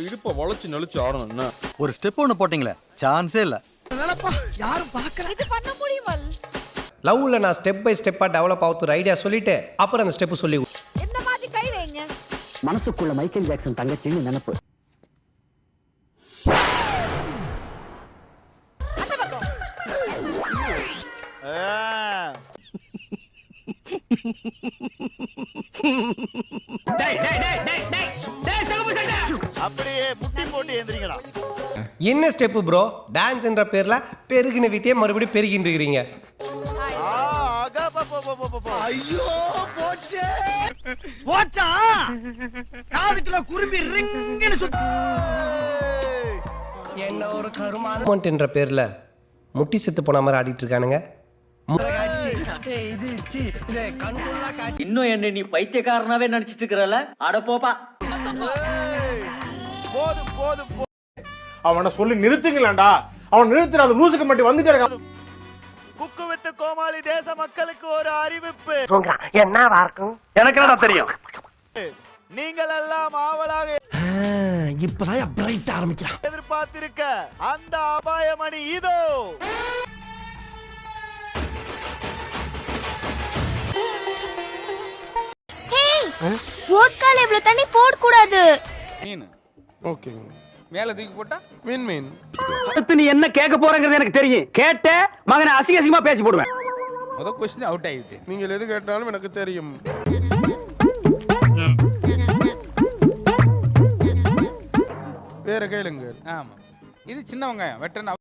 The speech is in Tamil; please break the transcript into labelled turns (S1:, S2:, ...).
S1: இடுப்ப வளைச்சு நெளிச்சு ஆடணும் என்ன?
S2: ஒரு ஸ்டெப் ஒன்று போட்டிங்களே, சான்ஸே இல்லை.
S3: யாரும் பார்க்கல. இது பண்ண முடியுமா?
S4: லவ்ல நான் ஸ்டெப் பை ஸ்டெப்பா டெவலப் ஆகுற ஐடியா சொல்லிட்டு அப்புறம் அந்த ஸ்டெப் சொல்லி
S3: எந்த மாதிரி கை வைங்க.
S5: மனசுக்குள்ள மைக்கேல் ஜாக்சன் தங்கச்சின்னு நினைப்பு.
S3: அந்த பக்கம்.
S6: அப்படியே முட்டி போட்டு ஏந்திரீங்களா?
S4: என்ன ஸ்டெப் ப்ரோ? டான்ஸ்ன்ற பேர்ல பெருகின வீட்டையே மறுபடியும் பெருகின்னு இருக்கிறீங்க.
S6: ஐயோ போச்சே போச்சா காதுக்குள்ள குரும்பி ரிங்னு சுத்தி
S4: என்ன ஒரு கருமான்ற பேர்ல முட்டி செத்து போன மாதிரி ஆடிட்டு இருக்கானுங்க.
S7: இன்னும் என்ன நீ பைத்தியக்காரனாவே நடிச்சிட்டு இருக்கறல? அட போப்பா.
S6: போதும் போதும்.
S8: அவனை சொல்லி நிறுத்துங்களேன்டா. அவன் நிறுத்துற அந்த லூசுக்கு மட்டும் வந்துட்டே இருக்கான்.
S6: குக்கு வித் கோமாளி தேச மக்களுக்கு ஒரு அறிவிப்பு.
S5: என்ன இருக்கும்? எனக்கு என்ன தெரியும்?
S6: நீங்கள் எல்லாம் ஆவலாக
S4: இப்பதான் பிரைட் ஆரம்பிக்கிறான்.
S6: எதிர்பார்த்திருக்க அந்த அபாயமணி இதோ.
S9: வோட்கால இவ்வளவு தண்ணி போட கூடாது.
S1: மீன். ஓகே. மேல தூக்கி போட்டா மீன்.
S5: அடுத்து நீ என்ன கேட்க போறங்கிறது எனக்கு தெரியும். கேட்ட மகனை அசிங்கமா பேசி போடுவேன்.
S1: முத क्वेश्चन அவுட் ஆயிட்டு. நீங்கள் எது கேட்டாலும் எனக்கு தெரியும். வேற கேளுங்க. ஆமா. இது சின்ன வெங்காயம் வெட்டன